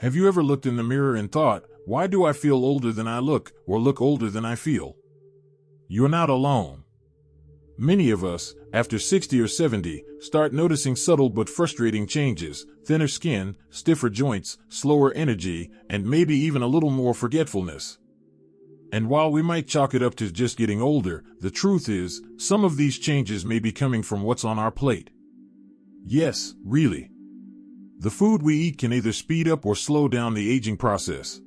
Have you ever looked in the mirror and thought, why do I feel older than I look, or look older than I feel? You're not alone. Many of us, after 60 or 70, start noticing subtle but frustrating changes: thinner skin, stiffer joints, slower energy, and maybe even a little more forgetfulness. And while we might chalk it up to just getting older, the truth is, some of these changes may be coming from what's on our plate. Yes, really. The food we eat can either speed up or slow down the aging process.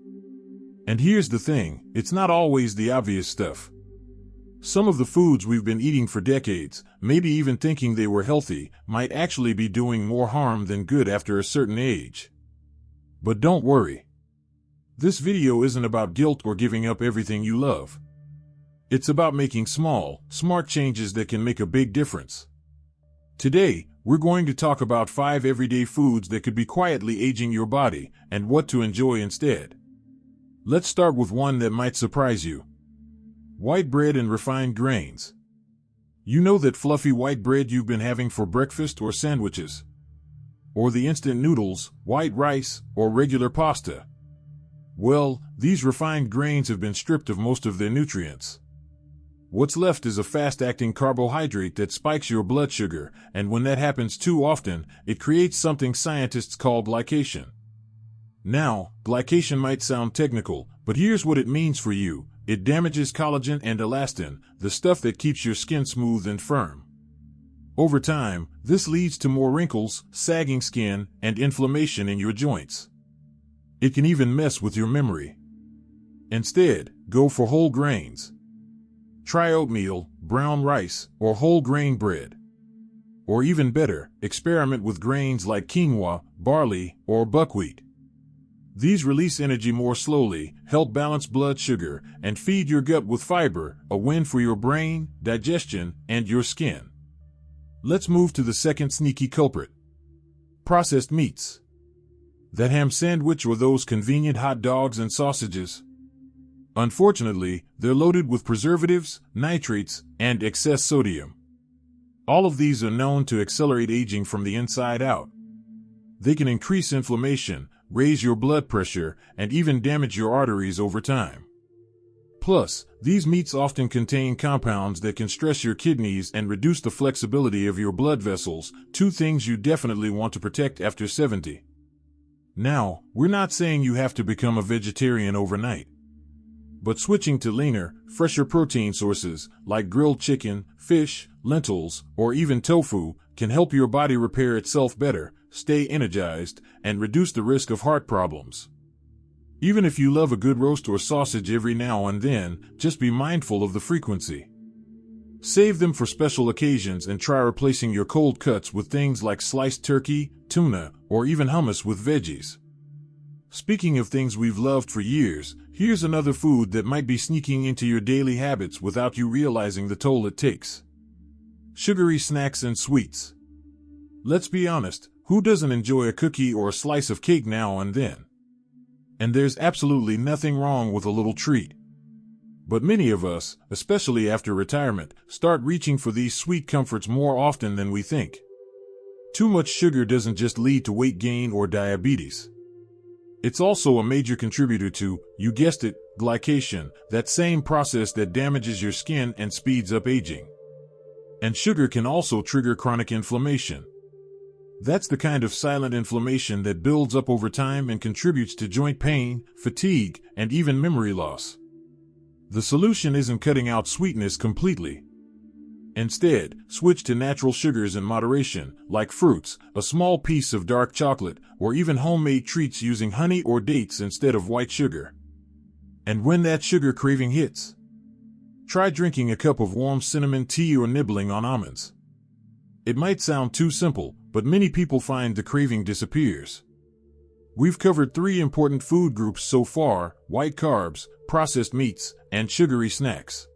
And here's the thing, it's not always the obvious stuff. Some of the foods we've been eating for decades, maybe even thinking they were healthy, might actually be doing more harm than good after a certain age. But don't worry. This video isn't about guilt or giving up everything you love. It's about making small, smart changes that can make a big difference. Today, we're going to talk about 5 everyday foods that could be quietly aging your body, and what to enjoy instead. Let's start with one that might surprise you. White bread and refined grains. You know that fluffy white bread you've been having for breakfast or sandwiches? Or the instant noodles, white rice, or regular pasta? Well, these refined grains have been stripped of most of their nutrients. What's left is a fast-acting carbohydrate that spikes your blood sugar, and when that happens too often, it creates something scientists call glycation. Now, glycation might sound technical, but here's what it means for you. It damages collagen and elastin, the stuff that keeps your skin smooth and firm. Over time, this leads to more wrinkles, sagging skin, and inflammation in your joints. It can even mess with your memory. Instead, go for whole grains. Try oatmeal, brown rice, or whole grain bread. Or even better, experiment with grains like quinoa, barley, or buckwheat. These release energy more slowly, help balance blood sugar, and feed your gut with fiber, a win for your brain, digestion, and your skin. Let's move to the second sneaky culprit. Processed meats. That ham sandwich or those convenient hot dogs and sausages? Unfortunately, they're loaded with preservatives, nitrates, and excess sodium. All of these are known to accelerate aging from the inside out. They can increase inflammation, raise your blood pressure, and even damage your arteries over time. Plus, these meats often contain compounds that can stress your kidneys and reduce the flexibility of your blood vessels, 2 things you definitely want to protect after 70. Now, we're not saying you have to become a vegetarian overnight. But switching to leaner, fresher protein sources, like grilled chicken, fish, lentils, or even tofu, can help your body repair itself better, stay energized, and reduce the risk of heart problems. Even if you love a good roast or sausage every now and then, just be mindful of the frequency. Save them for special occasions and try replacing your cold cuts with things like sliced turkey, tuna, or even hummus with veggies. Speaking of things we've loved for years, here's another food that might be sneaking into your daily habits without you realizing the toll it takes. Sugary snacks and sweets. Let's be honest, who doesn't enjoy a cookie or a slice of cake now and then? And there's absolutely nothing wrong with a little treat. But many of us, especially after retirement, start reaching for these sweet comforts more often than we think. Too much sugar doesn't just lead to weight gain or diabetes. It's also a major contributor to, you guessed it, glycation, that same process that damages your skin and speeds up aging. And sugar can also trigger chronic inflammation. That's the kind of silent inflammation that builds up over time and contributes to joint pain, fatigue, and even memory loss. The solution isn't cutting out sweetness completely. Instead, switch to natural sugars in moderation, like fruits, a small piece of dark chocolate, or even homemade treats using honey or dates instead of white sugar. And when that sugar craving hits, try drinking a cup of warm cinnamon tea or nibbling on almonds. It might sound too simple, but many people find the craving disappears. We've covered 3 important food groups so far: white carbs, processed meats, and sugary snacks.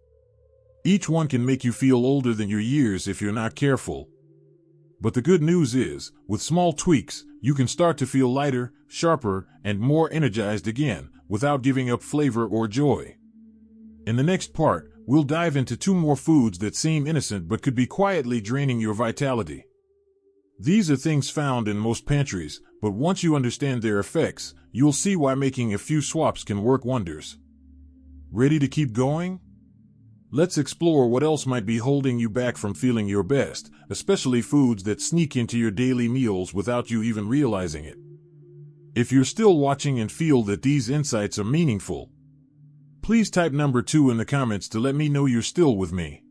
Each one can make you feel older than your years if you're not careful. But the good news is, with small tweaks, you can start to feel lighter, sharper, and more energized again, without giving up flavor or joy. In the next part, we'll dive into 2 more foods that seem innocent but could be quietly draining your vitality. These are things found in most pantries, but once you understand their effects, you'll see why making a few swaps can work wonders. Ready to keep going? Let's explore what else might be holding you back from feeling your best, especially foods that sneak into your daily meals without you even realizing it. If you're still watching and feel that these insights are meaningful, please type number 2 in the comments to let me know you're still with me.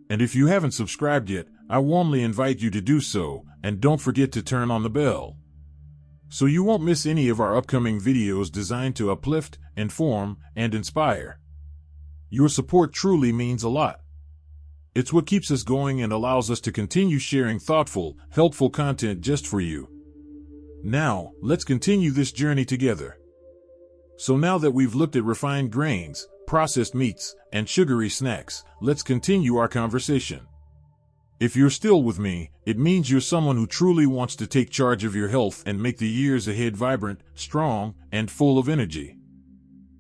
And if you haven't subscribed yet, I warmly invite you to do so, and don't forget to turn on the bell, so you won't miss any of our upcoming videos designed to uplift, inform, and inspire. Your support truly means a lot. It's what keeps us going and allows us to continue sharing thoughtful, helpful content just for you. Now, let's continue this journey together. So now that we've looked at refined grains, processed meats, and sugary snacks, let's continue our conversation. If you're still with me, it means you're someone who truly wants to take charge of your health and make the years ahead vibrant, strong, and full of energy.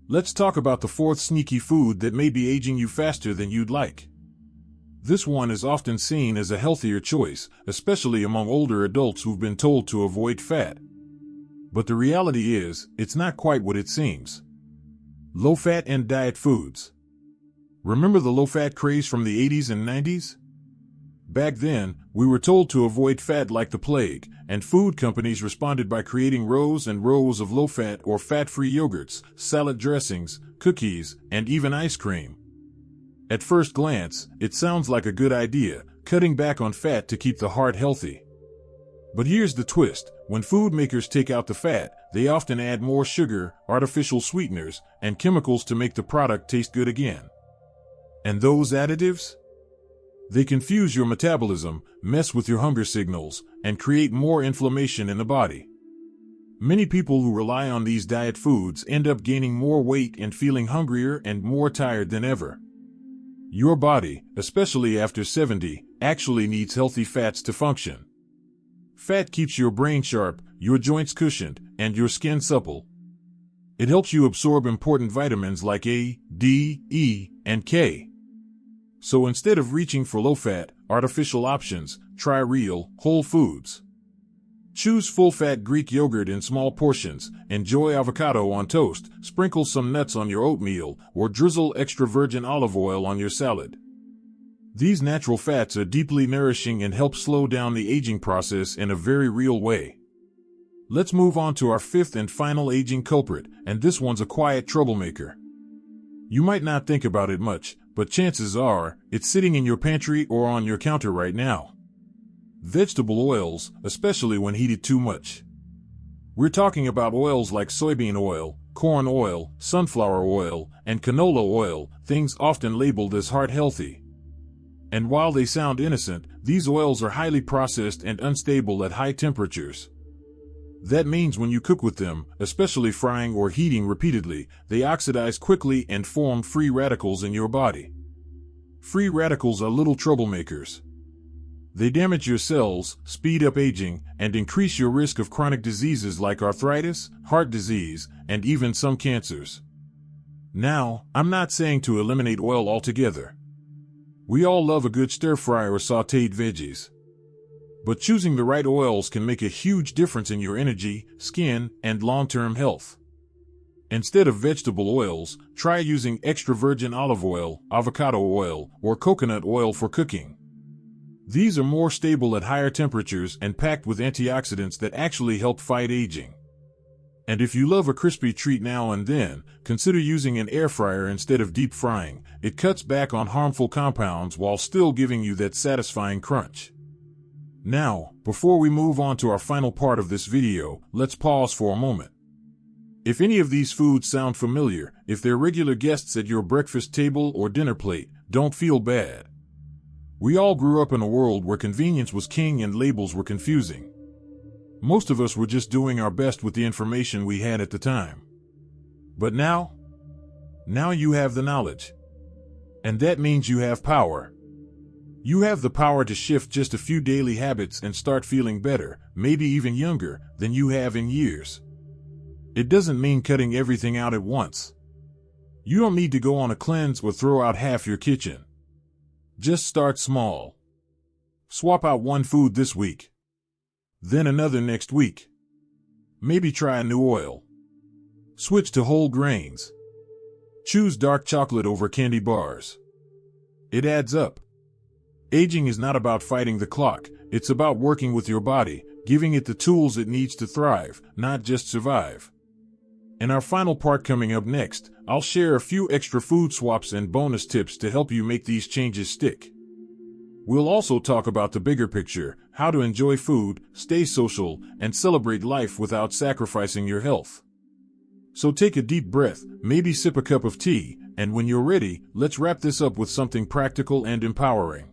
Let's talk about the fourth sneaky food that may be aging you faster than you'd like. This one is often seen as a healthier choice, especially among older adults who've been told to avoid fat. But the reality is, it's not quite what it seems. Low-fat and diet foods. Remember the low-fat craze from the 80s and 90s? Back then, we were told to avoid fat like the plague, and food companies responded by creating rows and rows of low-fat or fat-free yogurts, salad dressings, cookies, and even ice cream. At first glance, it sounds like a good idea, cutting back on fat to keep the heart healthy. But here's the twist: when food makers take out the fat, they often add more sugar, artificial sweeteners, and chemicals to make the product taste good again. And those additives? They confuse your metabolism, mess with your hunger signals, and create more inflammation in the body. Many people who rely on these diet foods end up gaining more weight and feeling hungrier and more tired than ever. Your body, especially after 70, actually needs healthy fats to function. Fat keeps your brain sharp, your joints cushioned, and your skin supple. It helps you absorb important vitamins like A, D, E, and K. So instead of reaching for low-fat, artificial options, try real, whole foods. Choose full-fat Greek yogurt in small portions, enjoy avocado on toast, sprinkle some nuts on your oatmeal, or drizzle extra virgin olive oil on your salad. These natural fats are deeply nourishing and help slow down the aging process in a very real way. Let's move on to our fifth and final aging culprit, and this one's a quiet troublemaker. You might not think about it much, but chances are, it's sitting in your pantry or on your counter right now. Vegetable oils, especially when heated too much. We're talking about oils like soybean oil, corn oil, sunflower oil, and canola oil, things often labeled as heart healthy. And while they sound innocent, these oils are highly processed and unstable at high temperatures. That means when you cook with them, especially frying or heating repeatedly, they oxidize quickly and form free radicals in your body. Free radicals are little troublemakers. They damage your cells, speed up aging, and increase your risk of chronic diseases like arthritis, heart disease, and even some cancers. Now, I'm not saying to eliminate oil altogether. We all love a good stir-fry or sautéed veggies. But choosing the right oils can make a huge difference in your energy, skin, and long-term health. Instead of vegetable oils, try using extra virgin olive oil, avocado oil, or coconut oil for cooking. These are more stable at higher temperatures and packed with antioxidants that actually help fight aging. And if you love a crispy treat now and then, consider using an air fryer instead of deep frying. It cuts back on harmful compounds while still giving you that satisfying crunch. Now, before we move on to our final part of this video, let's pause for a moment. If any of these foods sound familiar, if they're regular guests at your breakfast table or dinner plate, don't feel bad. We all grew up in a world where convenience was king and labels were confusing. Most of us were just doing our best with the information we had at the time. But now you have the knowledge. And that means you have power. You have the power to shift just a few daily habits and start feeling better, maybe even younger, than you have in years. It doesn't mean cutting everything out at once. You don't need to go on a cleanse or throw out half your kitchen. Just start small. Swap out one food this week. Then another next week. Maybe try a new oil. Switch to whole grains. Choose dark chocolate over candy bars. It adds up. Aging is not about fighting the clock, it's about working with your body, giving it the tools it needs to thrive, not just survive. In our final part coming up next, I'll share a few extra food swaps and bonus tips to help you make these changes stick. We'll also talk about the bigger picture, how to enjoy food, stay social, and celebrate life without sacrificing your health. So take a deep breath, maybe sip a cup of tea, and when you're ready, let's wrap this up with something practical and empowering.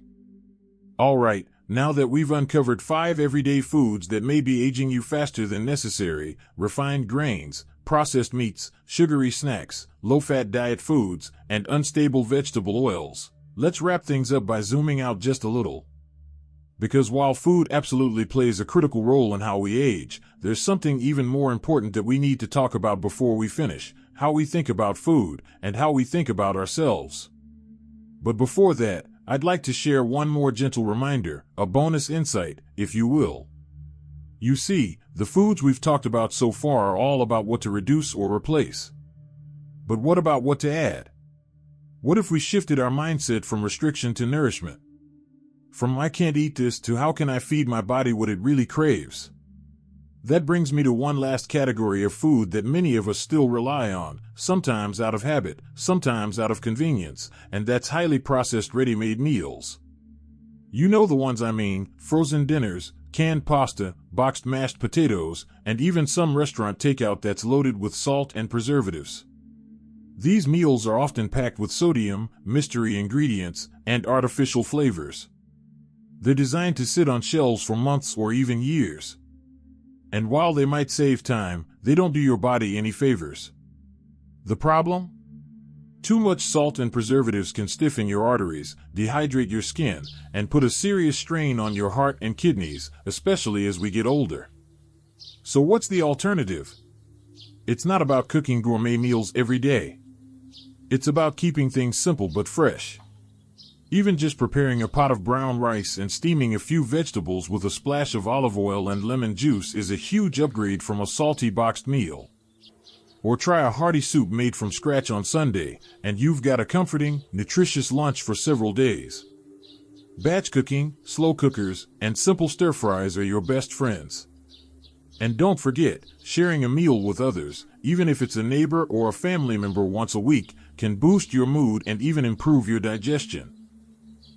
Alright, now that we've uncovered 5 everyday foods that may be aging you faster than necessary, refined grains, processed meats, sugary snacks, low-fat diet foods, and unstable vegetable oils, let's wrap things up by zooming out just a little. Because while food absolutely plays a critical role in how we age, there's something even more important that we need to talk about before we finish: how we think about food and how we think about ourselves. But before that, I'd like to share one more gentle reminder, a bonus insight, if you will. You see, the foods we've talked about so far are all about what to reduce or replace. But what about what to add? What if we shifted our mindset from restriction to nourishment? From I can't eat this to how can I feed my body what it really craves? That brings me to one last category of food that many of us still rely on, sometimes out of habit, sometimes out of convenience, and that's highly processed ready-made meals. You know the ones I mean: frozen dinners, canned pasta, boxed mashed potatoes, and even some restaurant takeout that's loaded with salt and preservatives. These meals are often packed with sodium, mystery ingredients, and artificial flavors. They're designed to sit on shelves for months or even years. And while they might save time, they don't do your body any favors. The problem? Too much salt and preservatives can stiffen your arteries, dehydrate your skin, and put a serious strain on your heart and kidneys, especially as we get older. So what's the alternative? It's not about cooking gourmet meals every day. It's about keeping things simple but fresh. Even just preparing a pot of brown rice and steaming a few vegetables with a splash of olive oil and lemon juice is a huge upgrade from a salty boxed meal. Or try a hearty soup made from scratch on Sunday, and you've got a comforting, nutritious lunch for several days. Batch cooking, slow cookers, and simple stir-fries are your best friends. And don't forget, sharing a meal with others, even if it's a neighbor or a family member once a week, can boost your mood and even improve your digestion.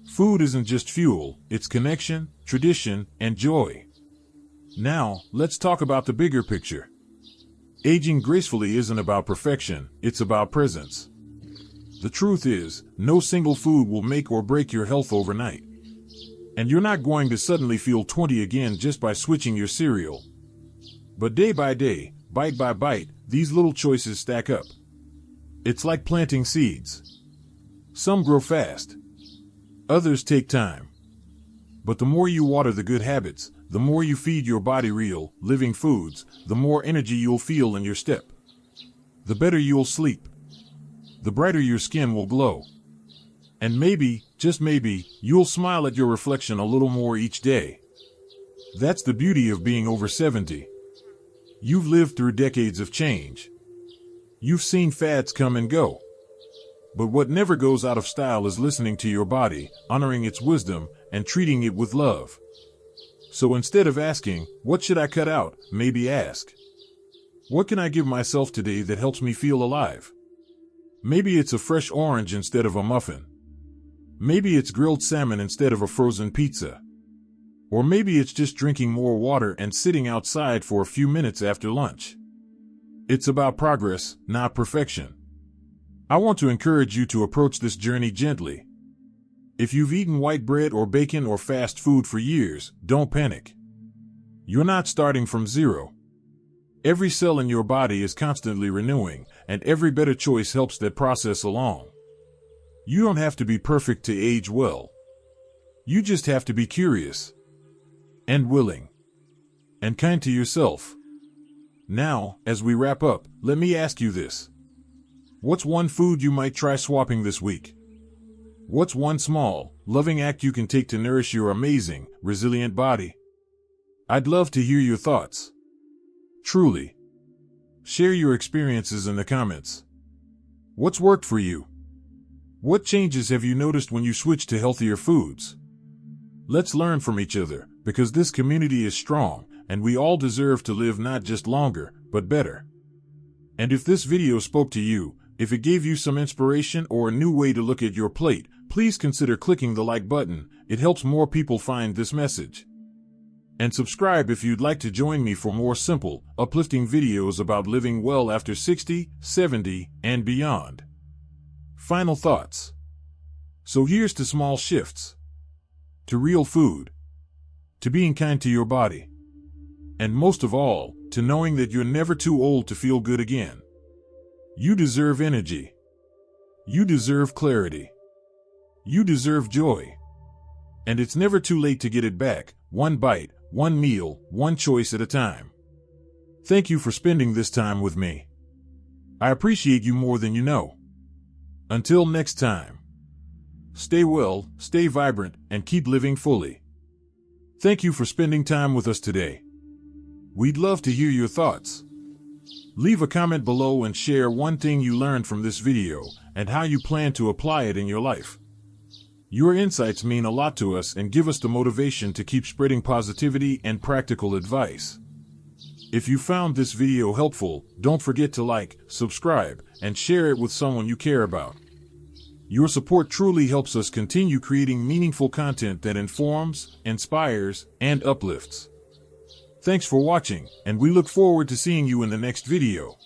Food isn't just fuel, it's connection, tradition, and joy. Now, let's talk about the bigger picture. Aging gracefully isn't about perfection, it's about presence. The truth is, no single food will make or break your health overnight. And you're not going to suddenly feel 20 again just by switching your cereal. But day by day, bite by bite, these little choices stack up. It's like planting seeds. Some grow fast. Others take time. But the more you water the good habits, the more you feed your body real, living foods, the more energy you'll feel in your step. The better you'll sleep. The brighter your skin will glow. And maybe, just maybe, you'll smile at your reflection a little more each day. That's the beauty of being over 70. You've lived through decades of change. You've seen fads come and go. But what never goes out of style is listening to your body, honoring its wisdom, and treating it with love. So instead of asking, what should I cut out, maybe ask, what can I give myself today that helps me feel alive? Maybe it's a fresh orange instead of a muffin. Maybe it's grilled salmon instead of a frozen pizza. Or maybe it's just drinking more water and sitting outside for a few minutes after lunch. It's about progress, not perfection. I want to encourage you to approach this journey gently. If you've eaten white bread or bacon or fast food for years, don't panic. You're not starting from zero. Every cell in your body is constantly renewing, and every better choice helps that process along. You don't have to be perfect to age well. You just have to be curious, and willing, and kind to yourself. Now, as we wrap up, let me ask you this. What's one food you might try swapping this week? What's one small, loving act you can take to nourish your amazing, resilient body? I'd love to hear your thoughts. Truly. Share your experiences in the comments. What's worked for you? What changes have you noticed when you switched to healthier foods? Let's learn from each other, because this community is strong, and we all deserve to live not just longer, but better. And if this video spoke to you, if it gave you some inspiration or a new way to look at your plate, please consider clicking the like button. It helps more people find this message. And subscribe if you'd like to join me for more simple, uplifting videos about living well after 60, 70, and beyond. Final thoughts. So here's to small shifts, to real food, to being kind to your body, and most of all, to knowing that you're never too old to feel good again. You deserve energy. You deserve clarity. You deserve joy. And it's never too late to get it back, one bite, one meal, one choice at a time. Thank you for spending this time with me. I appreciate you more than you know. Until next time. Stay well, stay vibrant, and keep living fully. Thank you for spending time with us today. We'd love to hear your thoughts. Leave a comment below and share one thing you learned from this video and how you plan to apply it in your life. Your insights mean a lot to us and give us the motivation to keep spreading positivity and practical advice. If you found this video helpful, don't forget to like, subscribe, and share it with someone you care about. Your support truly helps us continue creating meaningful content that informs, inspires, and uplifts. Thanks for watching, and we look forward to seeing you in the next video.